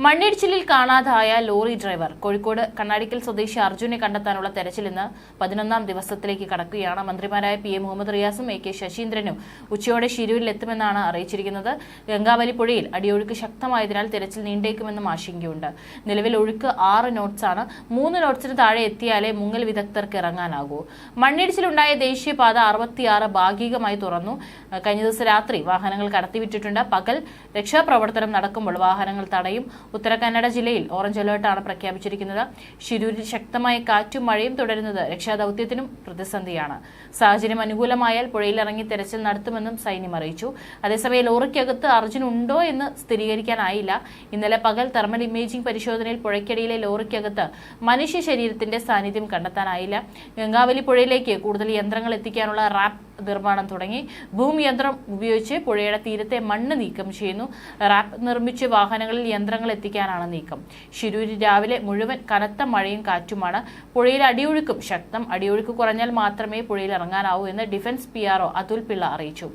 മണ്ണിടിച്ചിലിൽ കാണാതായ lorry driver Kozhikode Kannadikkal സ്വദേശി അർജുനെ കണ്ടെത്താനുള്ള തെരച്ചിൽ ഇന്ന് 11ാം ദിവസത്തിലേക്ക് കടക്കുകയാണ്. മന്ത്രിമാരായ പി എ മുഹമ്മദ് റിയാസും എ കെ ശശീന്ദ്രനും ഉച്ചയോടെ ശിരൂരിലെത്തുമെന്നാണ് അറിയിച്ചിരിക്കുന്നത്. ഗംഗാവലി പുഴയിൽ അടിയൊഴുക്ക് ശക്തമായതിനാൽ തെരച്ചിൽ നീണ്ടേക്കുമെന്നും ആശങ്കയുണ്ട്. നിലവിൽ ഒഴുക്ക് 6 നോട്ട്സാണ്. 3 നോട്ട്സിന് താഴെ എത്തിയാലേ മുങ്ങൽ വിദഗ്ധർക്ക് ഇറങ്ങാനാകൂ. മണ്ണിടിച്ചിലുണ്ടായ ദേശീയപാത 66 ഭാഗികമായി തുറന്നു. കഴിഞ്ഞ ദിവസം രാത്രി വാഹനങ്ങൾ കടത്തിവിട്ടിട്ടുണ്ട്. പകൽ രക്ഷാപ്രവർത്തനം നടക്കുമ്പോൾ വാഹനങ്ങൾ തടയും. ഉത്തര കന്നഡ ജില്ലയിൽ ഓറഞ്ച് അലർട്ടാണ് പ്രഖ്യാപിച്ചിരിക്കുന്നത്. ശിരൂരിൽ ശക്തമായ കാറ്റും മഴയും തുടരുന്നത് രക്ഷാദൌത്യത്തിനും പ്രതിസന്ധിയാണ്. സാഹചര്യം അനുകൂലമായാൽ പുഴയിലിറങ്ങി തെരച്ചിൽ നടത്തുമെന്നും സൈന്യം അറിയിച്ചു. അതേസമയം ലോറിക്കകത്ത് അർജുൻ ഉണ്ടോ എന്ന് സ്ഥിരീകരിക്കാനായില്ല. ഇന്നലെ പകൽ തെർമൽ ഇമേജിംഗ് പരിശോധനയിൽ പുഴയ്ക്കടിയിലെ ലോറിക്കകത്ത് മനുഷ്യ ശരീരത്തിന്റെ സാന്നിധ്യം കണ്ടെത്താനായില്ല. ഗംഗാവലി പുഴയിലേക്ക് കൂടുതൽ യന്ത്രങ്ങൾ എത്തിക്കാനുള്ള റാപ്പ് നിർമ്മാണം തുടങ്ങി. ഭൂമിയന്ത്രം ഉപയോഗിച്ച് പുഴയുടെ തീരത്തെ മണ്ണ് നീക്കം ചെയ്യുന്നു. റാപ്പ് നിർമ്മിച്ച് വാഹനങ്ങളിൽ യന്ത്രങ്ങൾ എത്തിക്കാനാണ് നീക്കം. ശിരൂരിൽ രാവിലെ മുഴുവൻ കനത്ത മഴയും കാറ്റുമാണ്. പുഴയിൽ അടിയൊഴുക്കും ശക്തം. അടിയൊഴുക്ക് കുറഞ്ഞാൽ മാത്രമേ പുഴയിൽ ഇറങ്ങാനാവൂ എന്ന് ഡിഫൻസ് PRO അതുൽ പിള്ള അറിയിച്ചു.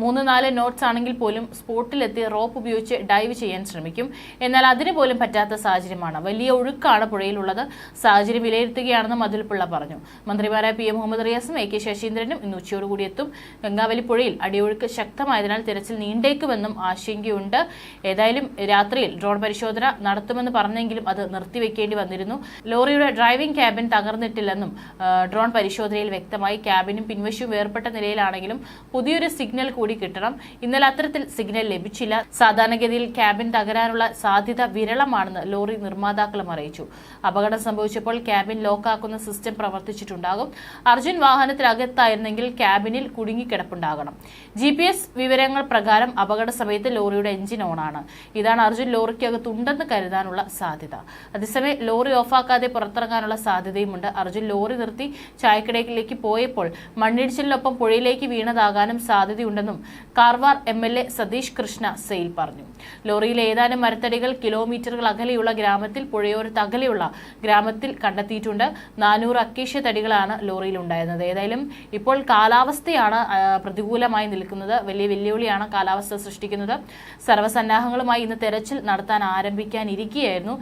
3-4 നോട്ട്സ് ആണെങ്കിൽ പോലും സ്പോട്ടിലെത്തി റോപ്പ് ഉപയോഗിച്ച് ഡൈവ് ചെയ്യാൻ ശ്രമിക്കും. എന്നാൽ അതിന് പോലും പറ്റാത്ത സാഹചര്യമാണ്. വലിയ ഒഴുക്കാണ് പുഴയിലുള്ളത്. സാഹചര്യം വിലയിരുത്തുകയാണെന്നും അതുൽ പിള്ള പറഞ്ഞു. മന്ത്രിമാരായ പി എ മുഹമ്മദ് റിയാസും എ കെ ശശീന്ദ്രനും ഇന്ന് ഉച്ചയോടുകൂടി എത്തും. ഗംഗാവലി പുഴയിൽ അടിയൊഴുക്ക് ശക്തമായതിനാൽ തിരച്ചിൽ നീണ്ടേക്കുമെന്നും ആശങ്കയുണ്ട്. ഏതായാലും രാത്രിയിൽ ഡ്രോൺ പരിശോധന നടത്തുമെന്ന് പറഞ്ഞെങ്കിലും അത് നിർത്തിവെക്കേണ്ടി വന്നിരുന്നു. ലോറിയുടെ ഡ്രൈവിംഗ് ക്യാബിൻ തകർന്നിട്ടില്ലെന്നും ഡ്രോൺ പരിശോധനയിൽ വ്യക്തമായി. ക്യാബിനും പിൻവശവും വേർപെട്ട നിലയിലാണെങ്കിലും പുതിയൊരു സിഗ്നൽ കൂടി കിട്ടണം. ഇന്നലെ അത്തരത്തിൽ സിഗ്നൽ ലഭിച്ചില്ല. സാധാരണഗതിയിൽ ക്യാബിൻ തകരാനുള്ള സാധ്യത വിരളമാണെന്ന് ലോറി നിർമ്മാതാക്കളും അറിയിച്ചു. അപകടം സംഭവിച്ചപ്പോൾ ക്യാബിൻ ലോക്കാക്കുന്ന സിസ്റ്റം പ്രവർത്തിച്ചിട്ടുണ്ടാകും. അർജുൻ വാഹനത്തിനകത്തായിരുന്നെങ്കിൽ ക്യാബിനിൽ കുടുങ്ങിക്കിടപ്പുണ്ടാകണം. GPS വിവരങ്ങൾ പ്രകാരം അപകട സമയത്ത് ലോറിയുടെ എഞ്ചിൻ ഓണാണ്. ഇതാണ് അർജുൻ ലോറിക്കകത്തുണ്ടെന്ന് കരുതാനുള്ള സാധ്യത. അതേസമയം ലോറി ഓഫാക്കാതെ പുറത്തിറങ്ങാനുള്ള സാധ്യതയുമുണ്ട്. അർജുൻ ലോറി നിർത്തി ചായക്കടയിലേക്ക് പോയപ്പോൾ മണ്ണിടിച്ചിലിനൊപ്പം പുഴയിലേക്ക് വീണതാകാനും സാധ്യതയുണ്ടെന്നും കാർവാർ MLA സതീഷ് കൃഷ്ണ സെയിൽ പറഞ്ഞു. ലോറിയിലെ ഏതാനും മരത്തടികൾ കിലോമീറ്ററുകൾ അകലെയുള്ള ഗ്രാമത്തിൽ പുഴയോരത്ത് അകലെയുള്ള ഗ്രാമത്തിൽ കണ്ടെത്തിയിട്ടുണ്ട്. 400 അക്കേഷ്യ തടികളാണ് ലോറിയിൽ ഉണ്ടായിരുന്നത്. ഏതായാലും ഇപ്പോൾ കാലാവസ്ഥയാണ് പ്രതികൂലമായി നിൽക്കുന്നത്. വലിയ വെല്ലുവിളിയാണ് കാലാവസ്ഥ സൃഷ്ടിക്കുന്നത്. സർവ്വസന്നാഹങ്ങളുമായി ഇന്ന് തെരച്ചിൽ നടത്താൻ ആരംഭിക്കാനിരിക്കുകയായിരുന്നു.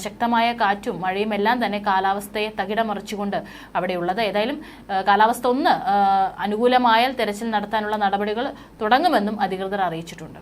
ശക്തമായ കാറ്റും മഴയും എല്ലാം തന്നെ കാലാവസ്ഥയെ തകിടമറിച്ചുകൊണ്ട് അവിടെയുള്ളത്. ഏതായാലും കാലാവസ്ഥ ഒന്ന് അനുകൂലമായാൽ തെരച്ചിൽ നടത്താനുള്ള നടപടികൾ തുടങ്ങുമെന്നും അധികൃതർ അറിയിച്ചിട്ടുണ്ട്.